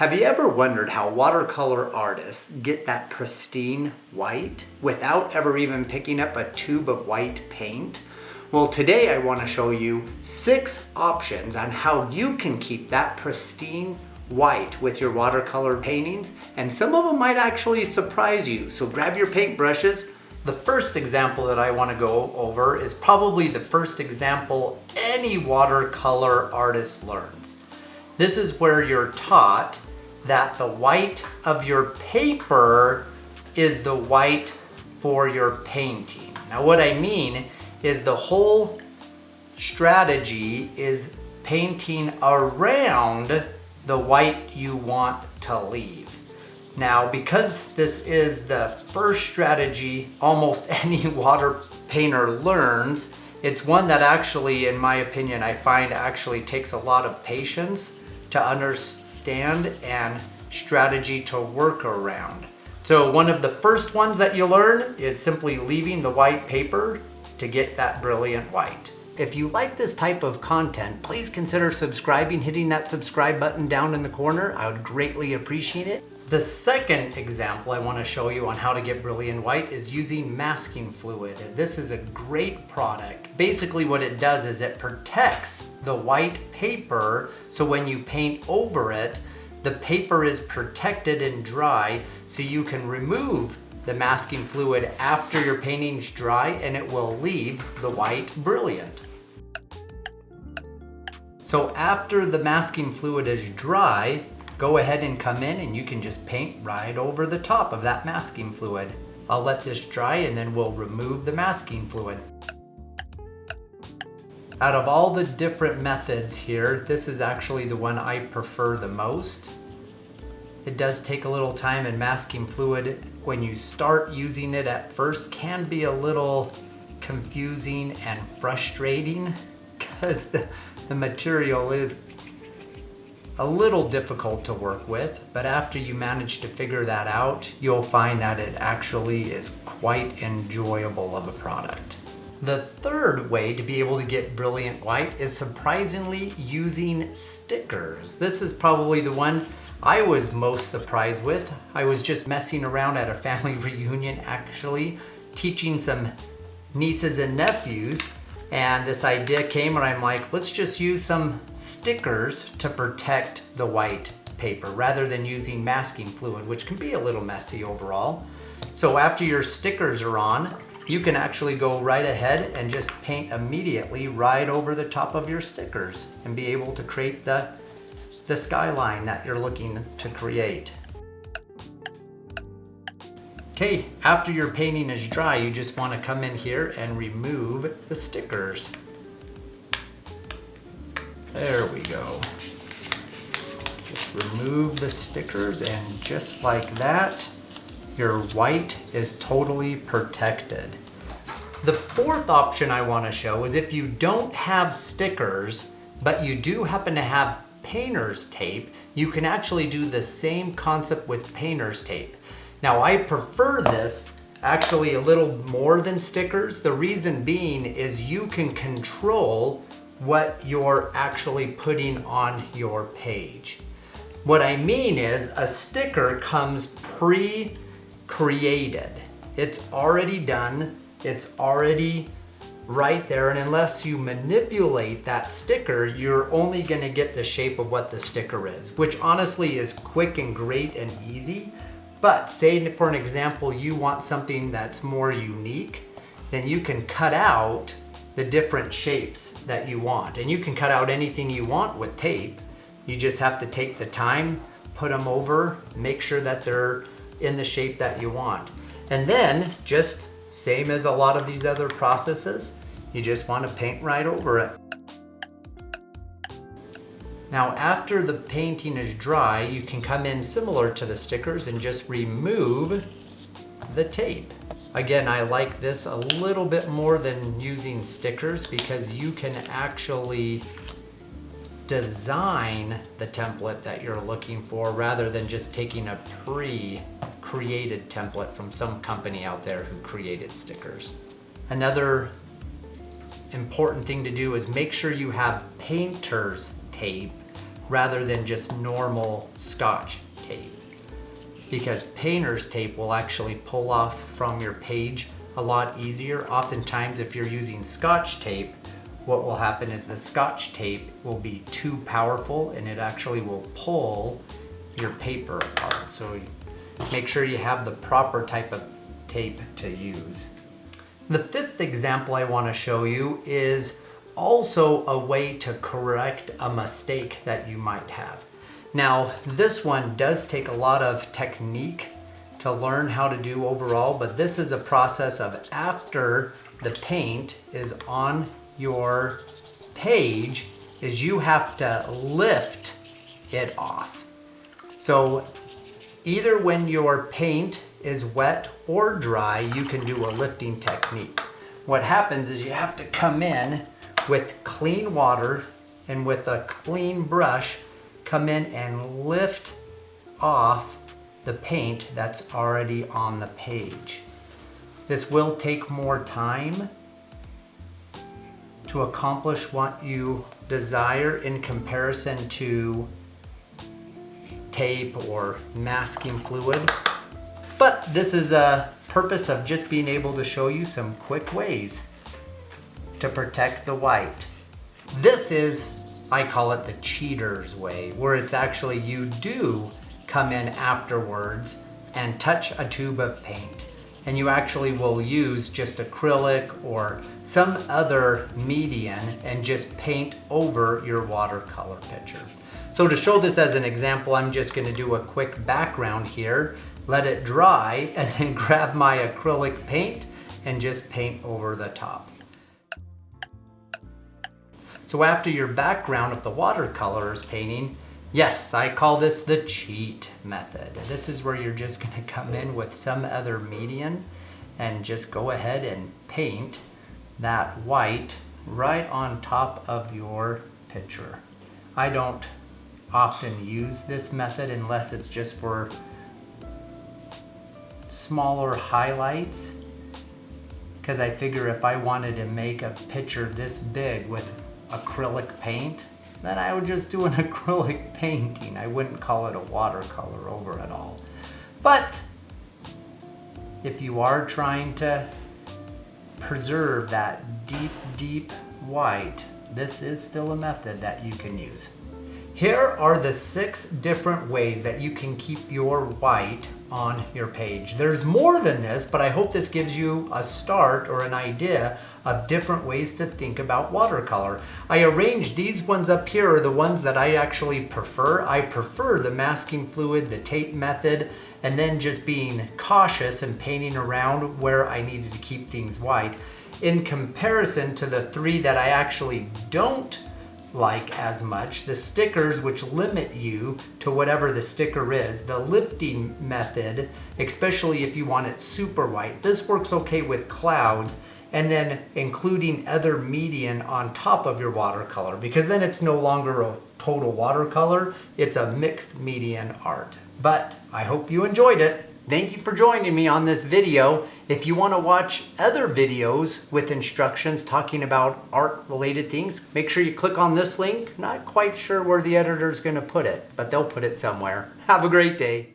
Have you ever wondered how watercolor artists get that pristine white without ever even picking up a tube of white paint? Well, today I want to show you 6 options on how you can keep that pristine white with your watercolor paintings, and some of them might actually surprise you. So grab your paintbrushes. The first example that I want to go over is probably the first example any watercolor artist learns. This is where you're taught that the white of your paper is the white for your painting. Now what I mean is the whole strategy is painting around the white you want to leave. Now, because this is the first strategy almost any water painter learns, it's one that actually, in my opinion, I find actually takes a lot of patience to understand and strategy to work around. So one of the first ones that you learn is simply leaving the white paper to get that brilliant white. If you like this type of content, please consider subscribing, hitting that subscribe button down in the corner. I would greatly appreciate it. The second example I want to show you on how to get brilliant white is using masking fluid. This is a great product. Basically what it does is it protects the white paper, so when you paint over it, the paper is protected and dry, so you can remove the masking fluid after your painting's dry and it will leave the white brilliant. So after the masking fluid is dry, go ahead and come in and you can just paint right over the top of that masking fluid. I'll let this dry and then we'll remove the masking fluid. Out of all the different methods here, this is actually the one I prefer the most. It does take a little time, and masking fluid, when you start using it at first, can be a little confusing and frustrating because the material is a little difficult to work with, but after you manage to figure that out, you'll find that it actually is quite enjoyable of a product. The third way to be able to get brilliant white is surprisingly using stickers. This is probably the one I was most surprised with. I was just messing around at a family reunion actually, teaching some nieces and nephews, and this idea came and I'm like, let's just use some stickers to protect the white paper rather than using masking fluid, which can be a little messy overall. So after your stickers are on, you can actually go right ahead and just paint immediately right over the top of your stickers and be able to create the skyline that you're looking to create. Okay, after your painting is dry, you just want to come in here and remove the stickers. There we go. Just remove the stickers, and just like that, your white is totally protected. The fourth option I want to show is if you don't have stickers, but you do happen to have painter's tape, you can actually do the same concept with painter's tape. Now I prefer this actually a little more than stickers. The reason being is you can control what you're actually putting on your page. What I mean is a sticker comes pre-created. It's already done, it's already right there, and unless you manipulate that sticker, you're only going to get the shape of what the sticker is, which honestly is quick and great and easy. But say for an example you want something that's more unique, then you can cut out the different shapes that you want, and you can cut out anything you want with tape. You just have to take the time, put them over, make sure that they're in the shape that you want, and then just same as a lot of these other processes, you just want to paint right over it. Now after the painting is dry, you can come in similar to the stickers and just remove the tape. Again, I like this a little bit more than using stickers because you can actually design the template that you're looking for rather than just taking a pre-created template from some company out there who created stickers. Another important thing to do is make sure you have painter's tape rather than just normal Scotch tape, because painter's tape will actually pull off from your page a lot easier. Oftentimes if you're using Scotch tape, what will happen is the Scotch tape will be too powerful and it actually will pull your paper apart. So make sure you have the proper type of tape to use. The fifth example I want to show you is also a way to correct a mistake that you might have. Now, this one does take a lot of technique to learn how to do overall, but this is a process of after the paint is on your page, is you have to lift it off. So either when your paint is wet or dry, you can do a lifting technique. What happens is you have to come in with clean water and with a clean brush, come in and lift off the paint that's already on the page. This will take more time to accomplish what you desire in comparison to tape or masking fluid. But this is a purpose of just being able to show you some quick ways to protect the white. This is, I call it the cheater's way, where it's actually you do come in afterwards and touch a tube of paint. And you actually will use just acrylic or some other medium and just paint over your watercolor picture. So to show this as an example, I'm just going to do a quick background here, let it dry, and then grab my acrylic paint and just paint over the top. So after your background of the watercolor is painting, yes, I call this the cheat method. This is where you're just going to come in with some other medium and just go ahead and paint that white right on top of your picture. I don't often use this method unless it's just for smaller highlights, because I figure if I wanted to make a picture this big with acrylic paint, then I would just do an acrylic painting. I wouldn't call it a watercolor over it all. But if you are trying to preserve that deep, deep white, this is still a method that you can use. Here are the 6 different ways that you can keep your white on your page. There's more than this, but I hope this gives you a start or an idea of different ways to think about watercolor. I arranged these ones up here are the ones that I actually prefer. I prefer the masking fluid, the tape method, and then just being cautious and painting around where I needed to keep things white, in comparison to the 3 that I actually don't like as much. The stickers, which limit you to whatever the sticker is, the lifting method, especially if you want it super white. This works okay with clouds, and then including other medium on top of your watercolor, because then it's no longer a total watercolor, it's a mixed medium art. But I hope you enjoyed it. Thank you for joining me on this video. If you want to watch other videos with instructions talking about art related things, make sure you click on this link. Not quite sure where the editor is going to put it, but they'll put it somewhere. Have a great day.